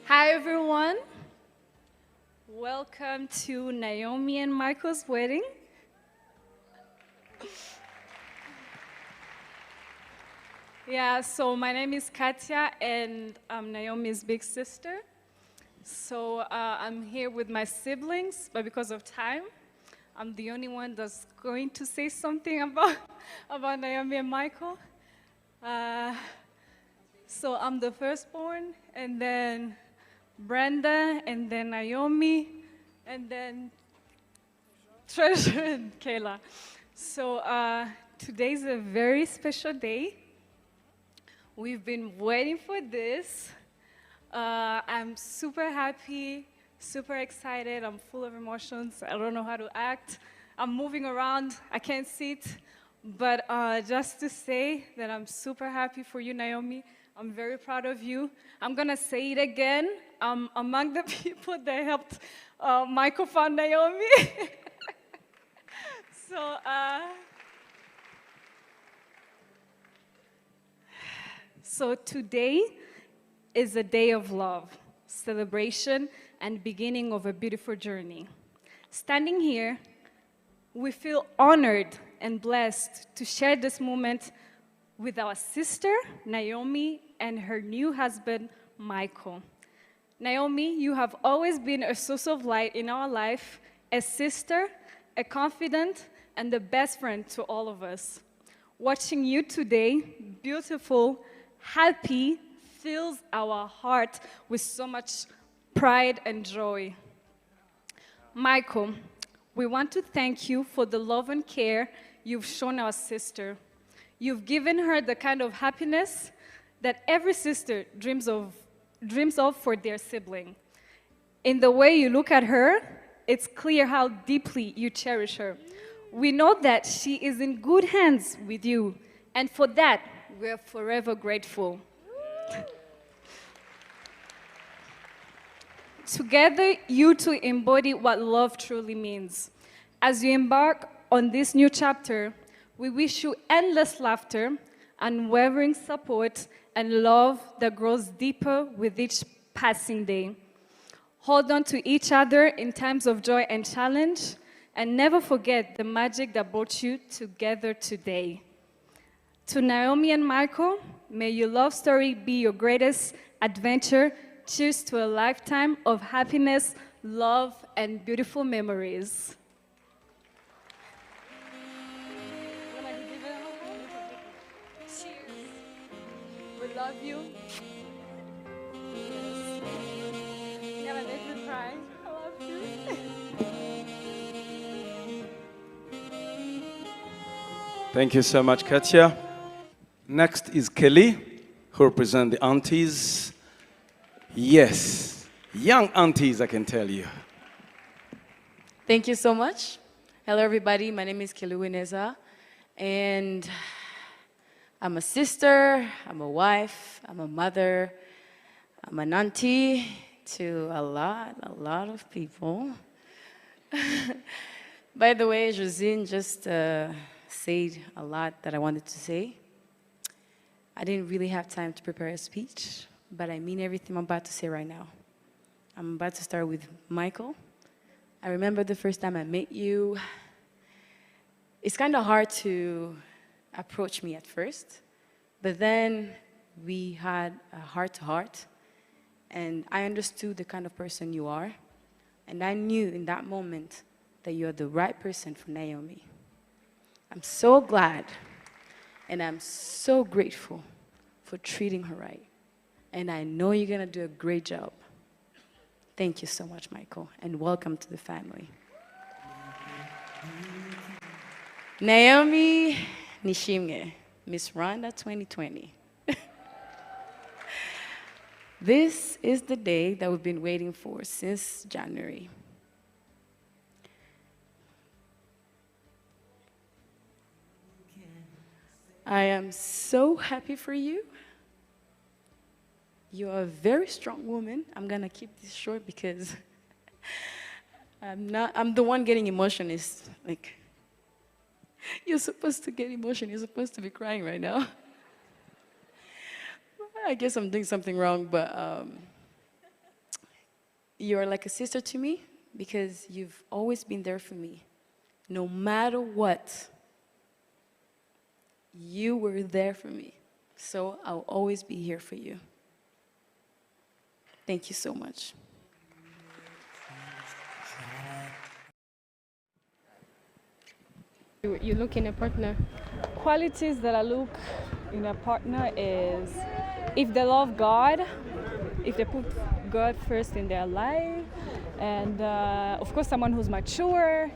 Hi everyone. Welcome to Naomi and Michael's wedding. Yeah, so my name is Kathia and I'm Naomi's big sister. So I'm here with my siblings, but because of time, I'm the only one that's going to say something about Naomi and Michael. So I'm the firstborn, and then Brenda, and then Naomi, and then Treasure and Kayla. So today's a very special day. We've been waiting for this. I'm super happy, super excited. I'm full of emotions. I don't know how to act. I'm moving around. I can't sit. But just to say that I'm super happy for you, Naomi. I'm very proud of you. I'm going to say it again. I'm among the people that helped Michael find Naomi. So today is a day of love, celebration, and beginning of a beautiful journey. Standing here, we feel honored and blessed to share this moment with our sister, Naomi, and her new husband, Michael. Naomi, you have always been a source of light in our life, a sister, a confidant, and the best friend to all of us. Watching you today, beautiful, happy, fills our heart with so much pride and joy. Michael, we want to thank you for the love and care you've shown our sister. You've given her the kind of happiness that every sister dreams of for their sibling. In the way you look at her, it's clear how deeply you cherish her. We know that she is in good hands with you, and for that, we're forever grateful. Together, you two embody what love truly means. As you embark on this new chapter, we wish you endless laughter, unwavering support, and love that grows deeper with each passing day. Hold on to each other in times of joy and challenge, and never forget the magic that brought you together today. To Naomi and Michael, may your love story be your greatest adventure. Cheers to a lifetime of happiness, love, and beautiful memories. Cheers. We love you. Yes. You're gonna make me cry. I love you. Thank you so much, Kathia. Next is Kelly, who represents the aunties. Yes, young aunties, I can tell you. Thank you so much. Hello, everybody. My name is Kelly Wineza, and I'm a sister, I'm a wife, I'm a mother, I'm an auntie to a lot of people. By the way, Josine just said a lot that I wanted to say. I didn't really have time to prepare a speech, but I mean everything I'm about to say right now. I'm about to start with Michael. I remember the first time I met you. It's kind of hard to approach me at first, but then we had a heart-to-heart, and I understood the kind of person you are, and I knew in that moment that you're the right person for Naomi. I'm so glad, and I'm so grateful for treating her right, and I know you're gonna do a great job. Thank you so much, Michael, and welcome to the family. Naomi Nishimwe, Miss Rwanda 2020. This is the day that we've been waiting for since January. I am so happy for you. You're a very strong woman. I'm gonna keep this short because I'm the one getting emotion. Is like, you're supposed to get emotion. You're supposed to be crying right now. I guess I'm doing something wrong, but you're like a sister to me because you've always been there for me. No matter what, you were there for me. So I'll always be here for you. Thank you so much. You look in a partner. Qualities that I look in a partner is if they love God, if they put God first in their life, and of course someone who's mature,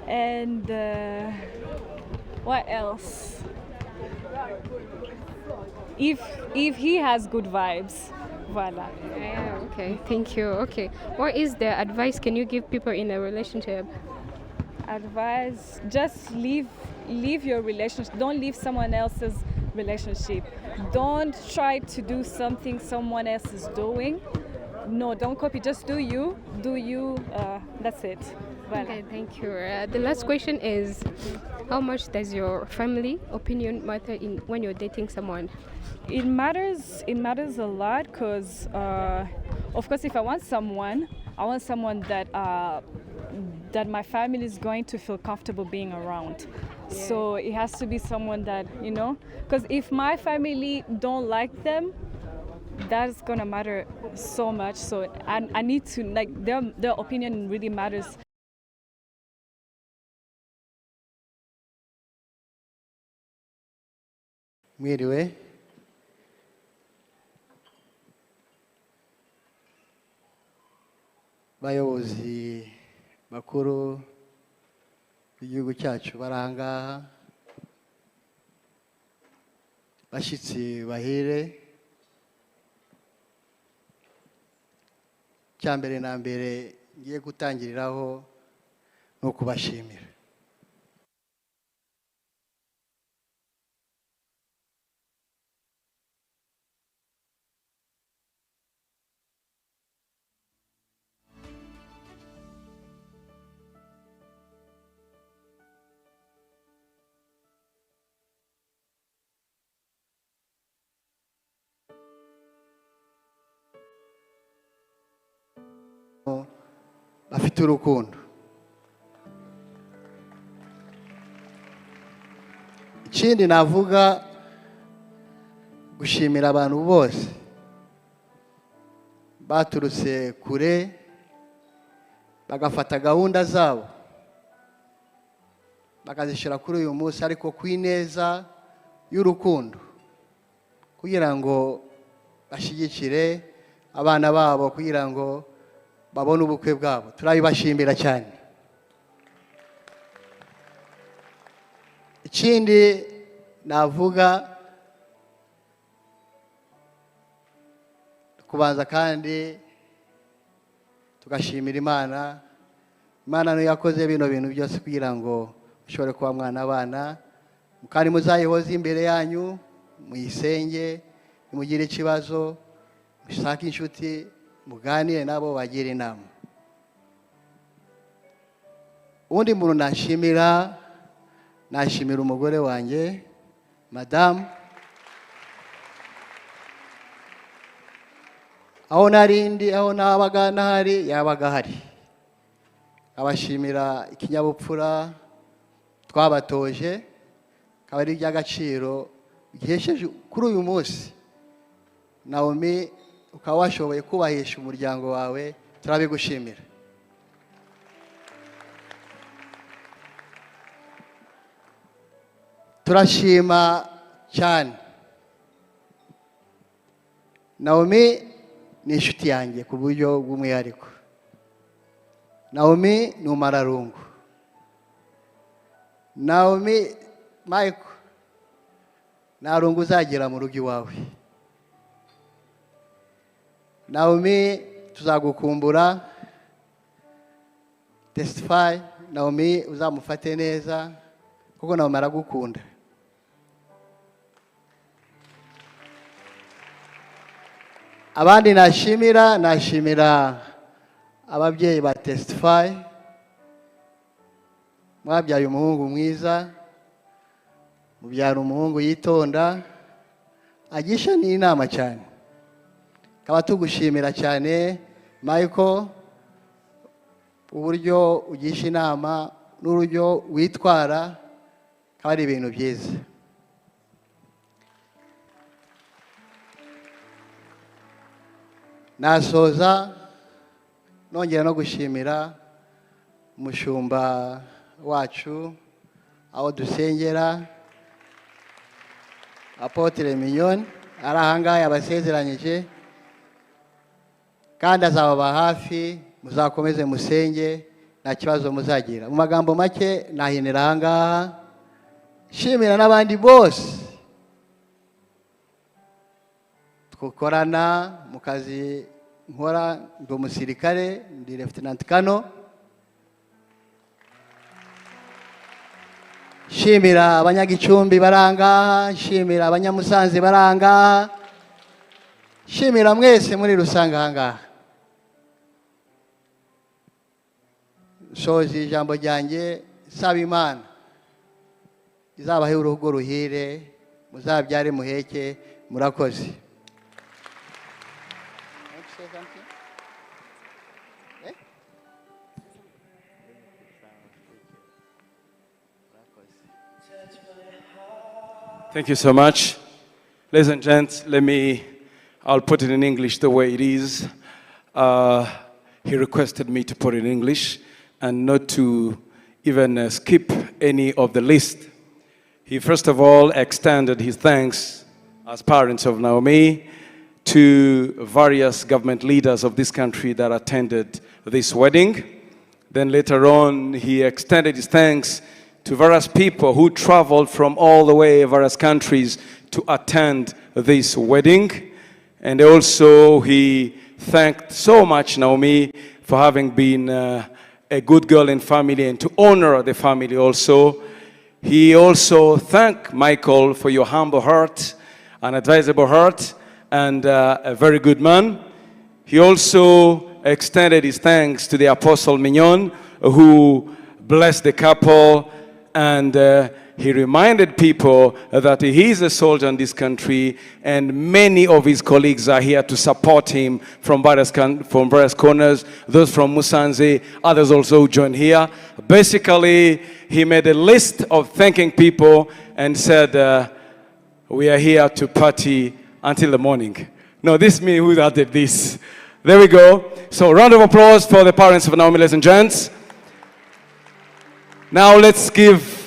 and what else? If he has good vibes, voila. Yeah, okay, thank you. Okay, what is the advice can you give people in a relationship? Advice: just leave your relationship. Don't leave someone else's relationship. Don't try to do something someone else is doing. No, don't copy. Just do you. That's it. Voilà. Okay, thank you. The last question is, how much does your family opinion matter in when you're dating someone? It matters a lot because, of course, if I want someone that my family is going to feel comfortable being around. Yeah. So it has to be someone that, because if my family don't like them, that's gonna matter so much. So I need to, like, their opinion really matters. Mwiriwe. Bayobozi bakuru b'igihugu cyacu barangaha, bashyitsi bahire, cyambere na mbere ngiye gutangiriraho no kubashimira. Bafite urukundo. Ikindi navuga, gushimira abantu bose baturutse kure bagafata gahunda zabo bakazishyira kuri uyu munsi, ariko kwineza y'urukundo, kugira ngo bashyigikire abana babo, kugira ngo babone ubukwe bwabo. Turabibashimira cyane. Ikindi navuga, kubanza kandi tugashimira Imana. Imana niyo yakoze bino bintu byose kugira ngo ushobore kuba mwana abana, kandi muzayihoze imbere yanyu, muyisenge, nimugire ikibazo, mushake inshuti, muganire nabo, bagira inama. Undi muntu nashimira umugore wanjye, Madame. Aho narindi, aho nabaga nahari, yabaga hari. Abashimira ikinyabupfura twabatoje, akaba ari iby'agaciro gihesheje kuri uyu munsi. Naomi, ukaba washoboye kubahisha umuryango wawe, turabigushimira. Turashima cyane. Naomi ni inshuti yanjye ku buryo bw'umwihariko. Naomi ni umararungu. Naomi, Michael, nta rungu uzagera mu rugo iwawe. Naomi, tuzagukumbura. TESFAY, Naomi uzamufate neza, kuko Naomi aragukunda. Abandi nashimira ababyeyi ba TESFAY. Mwabyaye umuhungu mwiza, mubyara umuhungu yitonda, agisha n'inama cyane. Kaba tugushimira cyane, Michael, uburyo ugisha inama n'uburyo witwara akaba ari ibintu byiza. Nasoza nongera no gushimira umushumba wacu aho dusengera Apotre Mignone ari ahangaha yabasezeranyije kandi azababa hafi, muzakomeze musenge nta kibazo muzagira. Mu magambo make nahinira ahangaha, shimira n'abandi bose twakorana mu kazi nkora, ndi umusirikare, ndi Lieutenant Kano. Shimira abanyagicumbi barangaha, shimira abanyamusanze barangaha, shimira mwese muri rusange ahangaha. Sozi ijambo ryanjye saba Imana izabahe urugo ruhire, muzabyare muheke, murakoze. Thank you so much. Ladies and gents, I'll put it in English the way it is. He requested me to put it in English and not to even skip any of the list. He first of all extended his thanks as parents of Naomi to various government leaders of this country that attended this wedding. Then later on, he extended his thanks to various people who traveled from all the way, various countries, to attend this wedding. And also, he thanked so much Naomi for having been a good girl in family and to honor the family also. He also thanked Michael for your humble heart, an advisable heart, and a very good man. He also extended his thanks to the Apostle Mignone, who blessed the couple, and he reminded people that he is a soldier in this country, and many of his colleagues are here to support him from various corners, those from Musanze, others also joined here. Basically, he made a list of thanking people and said, we are here to party until the morning. No, this me who did this. There we go. So, round of applause for the parents of Naomi, ladies and gents. Now let's give